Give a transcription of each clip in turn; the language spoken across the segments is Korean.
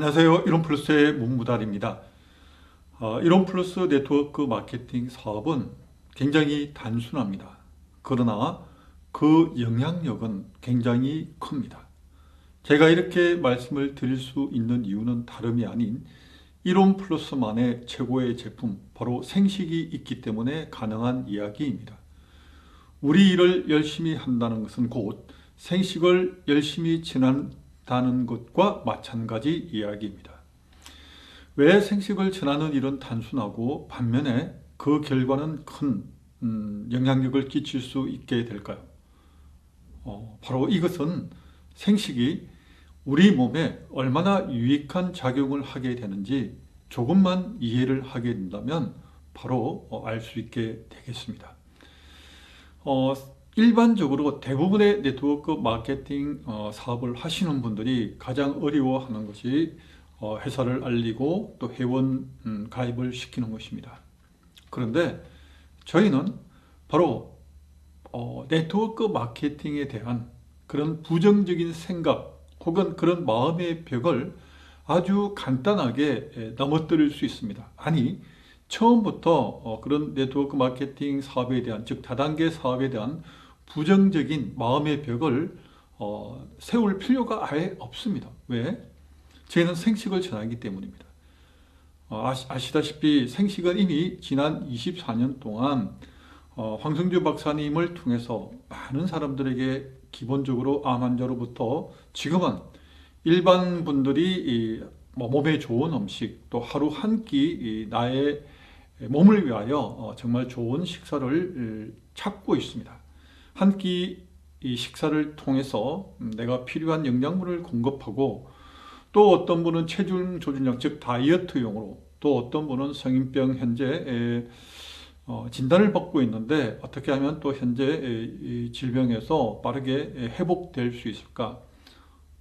안녕하세요. 이론플러스의 문무달입니다. 이론플러스 네트워크 마케팅 사업은 굉장히 단순합니다. 그러나 그 영향력은 굉장히 큽니다. 제가 이렇게 말씀을 드릴 수 있는 이유는 다름이 아닌 이론플러스만의 최고의 제품, 바로 생식이 있기 때문에 가능한 이야기입니다. 우리 일을 열심히 한다는 것은 곧 생식을 열심히 전한다는 것과 마찬가지 이야기입니다. 왜 생식을 전하는 일은 단순하고 반면에 그 결과는 큰 영향력을 끼칠 수 있게 될까요? 바로 이것은 생식이 우리 몸에 얼마나 유익한 작용을 하게 되는지 조금만 이해를 하게 된다면 바로 알 수 있게 되겠습니다. 일반적으로 대부분의 네트워크 마케팅 사업을 하시는 분들이 가장 어려워하는 것이 회사를 알리고 또 회원 가입을 시키는 것입니다. 그런데 저희는 바로 네트워크 마케팅에 대한 그런 부정적인 생각 혹은 그런 마음의 벽을 아주 간단하게 넘어뜨릴 수 있습니다. 아니, 처음부터 그런 네트워크 마케팅 사업에 대한, 즉 다단계 사업에 대한 부정적인 마음의 벽을 세울 필요가 아예 없습니다. 왜? 저희는 생식을 전하기 때문입니다. 아시다시피 생식은 이미 지난 24년 동안 황성주 박사님을 통해서 많은 사람들에게 기본적으로 암 환자로부터 지금은 일반 분들이 몸에 좋은 음식, 또 하루 한 끼 나의 몸을 위하여 정말 좋은 식사를 찾고 있습니다. 한 끼 식사를 통해서 내가 필요한 영양분을 공급하고, 또 어떤 분은 체중 조절용, 즉 다이어트용으로, 또 어떤 분은 성인병 현재 진단을 받고 있는데 어떻게 하면 또 현재 질병에서 빠르게 회복될 수 있을까?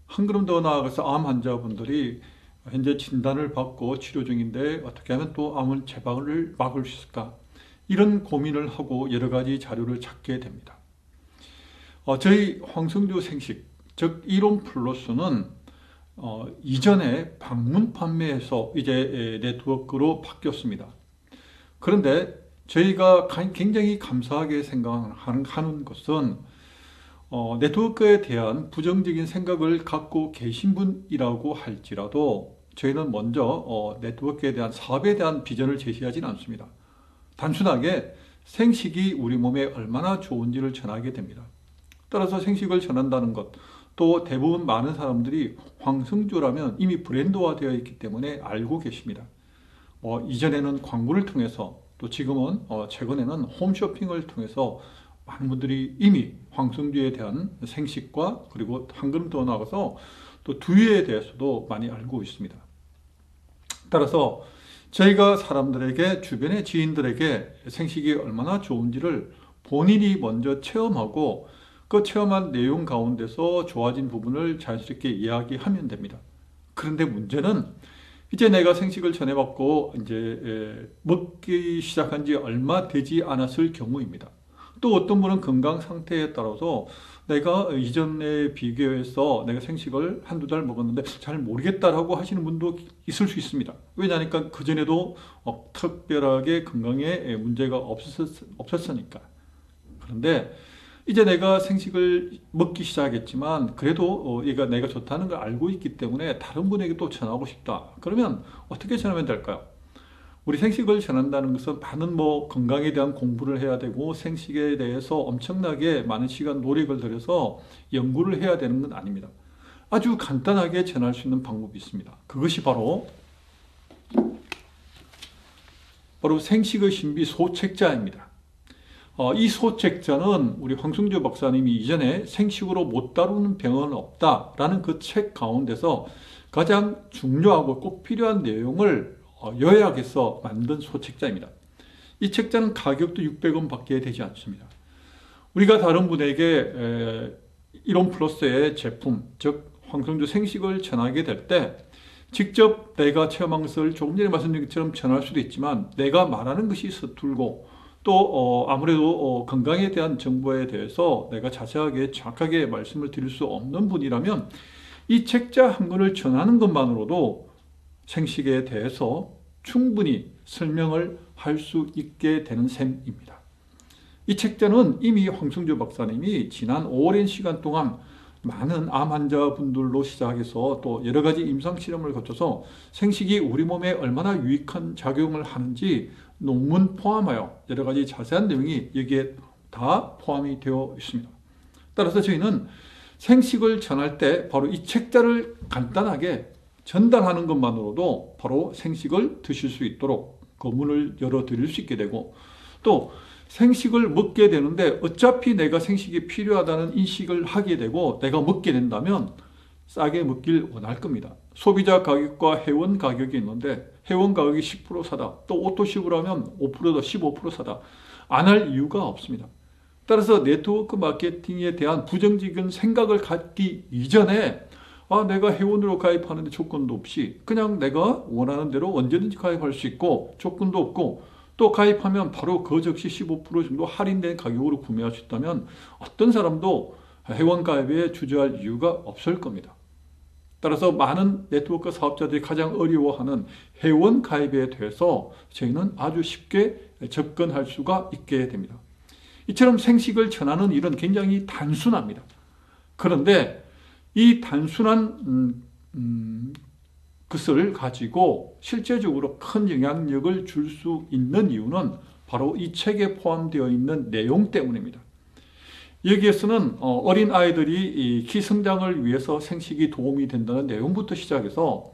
한 걸음 더 나아가서 암 환자분들이 현재 진단을 받고 치료 중인데 어떻게 하면 또 암을 재발을 막을 수 있을까? 이런 고민을 하고 여러 가지 자료를 찾게 됩니다. 저희 황성주 생식, 즉 이론플러스는 이전에 방문 판매에서 이제 네트워크로 바뀌었습니다. 그런데 저희가 굉장히 감사하게 생각하는 것은 네트워크에 대한 부정적인 생각을 갖고 계신 분이라고 할지라도 저희는 먼저 네트워크에 대한 사업에 대한 비전을 제시하지는 않습니다. 단순하게 생식이 우리 몸에 얼마나 좋은지를 전하게 됩니다. 따라서 생식을 전한다는 것, 또 대부분 많은 사람들이 황성주라면 이미 브랜드화 되어 있기 때문에 알고 계십니다. 이전에는 광고를 통해서, 또 지금은 최근에는 홈쇼핑을 통해서 많은 분들이 이미 황성주에 대한 생식과, 그리고 한 걸음 더 나아가서 또 두유에 대해서도 많이 알고 있습니다. 따라서 저희가 사람들에게, 주변의 지인들에게 생식이 얼마나 좋은지를 본인이 먼저 체험하고 그 체험한 내용 가운데서 좋아진 부분을 자연스럽게 이야기하면 됩니다. 그런데 문제는 이제 내가 생식을 전해받고 이제 먹기 시작한 지 얼마 되지 않았을 경우입니다. 또 어떤 분은 건강 상태에 따라서 내가 이전에 비교해서 내가 생식을 한두 달 먹었는데 잘 모르겠다라고 하시는 분도 있을 수 있습니다. 왜냐하니까 그전에도 특별하게 건강에 문제가 없었으니까. 그런데 이제 내가 생식을 먹기 시작했지만 그래도 얘가 내가 좋다는 걸 알고 있기 때문에 다른 분에게 또 전하고 싶다. 그러면 어떻게 전하면 될까요? 우리 생식을 전한다는 것은 많은 건강에 대한 공부를 해야 되고 생식에 대해서 엄청나게 많은 시간 노력을 들여서 연구를 해야 되는 건 아닙니다. 아주 간단하게 전할 수 있는 방법이 있습니다. 그것이 바로 생식의 신비 소책자입니다. 이 소책자는 우리 황성주 박사님이 이전에 생식으로 못 다루는 병은 없다라는 그 책 가운데서 가장 중요하고 꼭 필요한 내용을 요약해서 만든 소책자입니다. 이 책자는 가격도 600원 밖에 되지 않습니다. 우리가 다른 분에게 이론플러스의 제품, 즉 황성주 생식을 전하게 될 때 직접 내가 체험한 것을 조금 전에 말씀드린 것처럼 전할 수도 있지만 내가 말하는 것이 서툴고, 또 아무래도 건강에 대한 정보에 대해서 내가 자세하게 정확하게 말씀을 드릴 수 없는 분이라면 이 책자 한 권을 전하는 것만으로도 생식에 대해서 충분히 설명을 할 수 있게 되는 셈입니다. 이 책자는 이미 황승조 박사님이 지난 오랜 시간 동안 많은 암 환자분들로 시작해서 또 여러 가지 임상 실험을 거쳐서 생식이 우리 몸에 얼마나 유익한 작용을 하는지 논문 포함하여 여러 가지 자세한 내용이 여기에 다 포함이 되어 있습니다. 따라서 저희는 생식을 전할 때 바로 이 책자를 간단하게 전달하는 것만으로도 바로 생식을 드실 수 있도록 그 문을 열어 드릴 수 있게 되고, 또 생식을 먹게 되는데 어차피 내가 생식이 필요하다는 인식을 하게 되고 내가 먹게 된다면 싸게 먹길 원할 겁니다. 소비자 가격과 회원 가격이 있는데 회원 가격이 10% 사다, 또 오토십으로 하면 5%더 15% 사다, 안 할 이유가 없습니다. 따라서 네트워크 마케팅에 대한 부정적인 생각을 갖기 이전에 내가 회원으로 가입하는데 조건도 없이 그냥 내가 원하는 대로 언제든지 가입할 수 있고 조건도 없고 또 가입하면 바로 그 즉시 15% 정도 할인된 가격으로 구매할 수 있다면 어떤 사람도 회원 가입에 주저할 이유가 없을 겁니다. 따라서 많은 네트워크 사업자들이 가장 어려워하는 회원 가입에 대해서 저희는 아주 쉽게 접근할 수가 있게 됩니다. 이처럼 생식을 전하는 일은 굉장히 단순합니다. 그런데 이 단순한 것을 가지고 실제적으로 큰 영향력을 줄 수 있는 이유는 바로 이 책에 포함되어 있는 내용 때문입니다. 여기에서는 어린 아이들이 키 성장을 위해서 생식이 도움이 된다는 내용부터 시작해서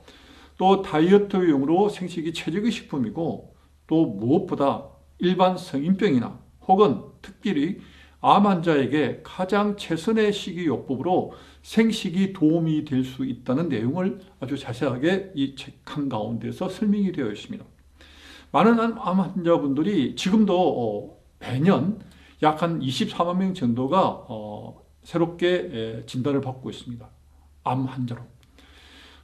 또 다이어트용으로 생식이 최적의 식품이고 또 무엇보다 일반 성인병이나 혹은 특별히 암 환자에게 가장 최선의 식이요법으로 생식이 도움이 될 수 있다는 내용을 아주 자세하게 이 책 한가운데서 설명이 되어 있습니다. 많은 암 환자분들이 지금도 매년 약 한 24만 명 정도가 새롭게 진단을 받고 있습니다. 암 환자로.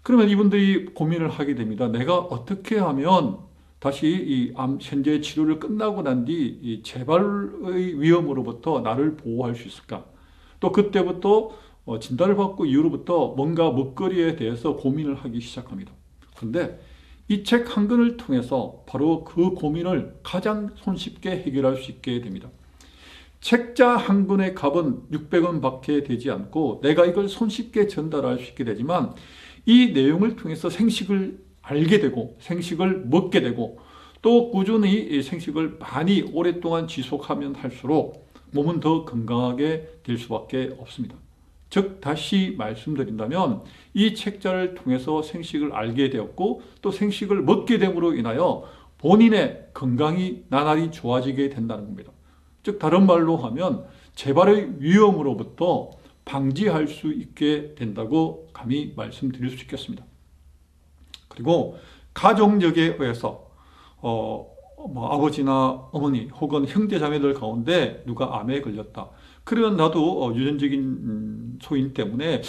그러면 이분들이 고민을 하게 됩니다. 내가 어떻게 하면 다시 이 암 현재 치료를 끝나고 난 뒤 재발의 위험으로부터 나를 보호할 수 있을까? 또 그때부터 진단을 받고 이후로부터 뭔가 먹거리에 대해서 고민을 하기 시작합니다. 그런데 이 책 한 권을 통해서 바로 그 고민을 가장 손쉽게 해결할 수 있게 됩니다. 책자 한 권의 값은 600원 밖에 되지 않고 내가 이걸 손쉽게 전달할 수 있게 되지만 이 내용을 통해서 생식을 알게 되고 생식을 먹게 되고 또 꾸준히 생식을 많이 오랫동안 지속하면 할수록 몸은 더 건강하게 될 수밖에 없습니다. 즉 다시 말씀드린다면 이 책자를 통해서 생식을 알게 되었고 또 생식을 먹게 됨으로 인하여 본인의 건강이 나날이 좋아지게 된다는 겁니다. 즉 다른 말로 하면 재발의 위험으로부터 방지할 수 있게 된다고 감히 말씀드릴 수 있겠습니다. 그리고 가족력에 의해서 아버지나 어머니 혹은 형제 자매들 가운데 누가 암에 걸렸다. 그러면 나도 유전적인 소인 때문에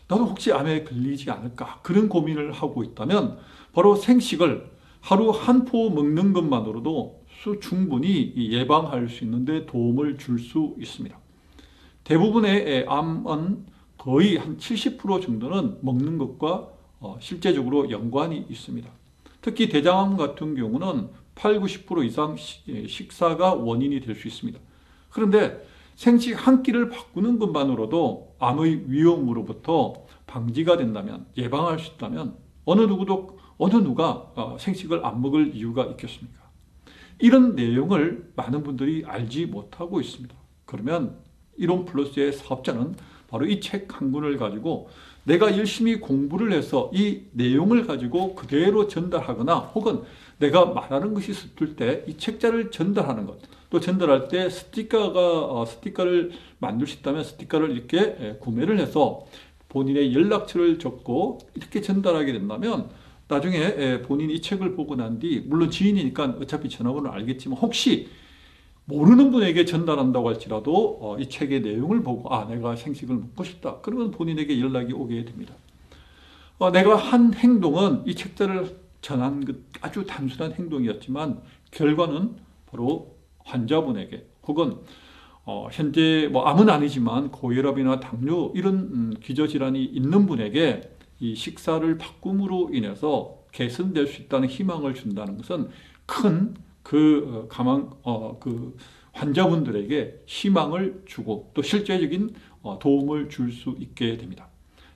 나도 혹시 암에 걸리지 않을까 그런 고민을 하고 있다면 바로 생식을 하루 한 포 먹는 것만으로도 충분히 예방할 수 있는데 도움을 줄 수 있습니다. 대부분의 암은 거의 한 70% 정도는 먹는 것과 실제적으로 연관이 있습니다. 특히 대장암 같은 경우는 8, 90% 이상 식사가 원인이 될 수 있습니다. 그런데 생식 한 끼를 바꾸는 것만으로도 암의 위험으로부터 방지가 된다면, 예방할 수 있다면 어느 누가 생식을 안 먹을 이유가 있겠습니까? 이런 내용을 많은 분들이 알지 못하고 있습니다. 그러면 이론 플러스의 사업자는 바로 이 책 한 권을 가지고 내가 열심히 공부를 해서 이 내용을 가지고 그대로 전달하거나 혹은 내가 말하는 것이 서툴 때 이 책자를 전달하는 것, 또 전달할 때 스티커를 만들 수 있다면 스티커를 이렇게 구매를 해서 본인의 연락처를 적고 이렇게 전달하게 된다면 나중에 본인이 이 책을 보고 난 뒤, 물론 지인이니까 어차피 전화번호를 알겠지만 혹시 모르는 분에게 전달한다고 할지라도 이 책의 내용을 보고 내가 생식을 먹고 싶다. 그러면 본인에게 연락이 오게 됩니다. 내가 한 행동은 이 책자를 전한 것 아주 단순한 행동이었지만 결과는 바로 환자분에게 혹은 현재 암은 아니지만 고혈압이나 당뇨 이런 기저질환이 있는 분에게 이 식사를 바꿈으로 인해서 개선될 수 있다는 희망을 준다는 것은 큰 그 환자분들에게 희망을 주고 또 실제적인 도움을 줄 수 있게 됩니다.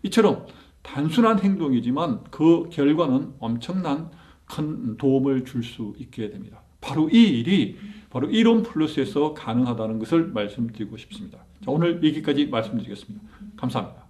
이처럼 단순한 행동이지만 그 결과는 엄청난 큰 도움을 줄 수 있게 됩니다. 바로 이 일이 바로 이론 플러스에서 가능하다는 것을 말씀드리고 싶습니다. 자, 오늘 여기까지 말씀드리겠습니다. 감사합니다.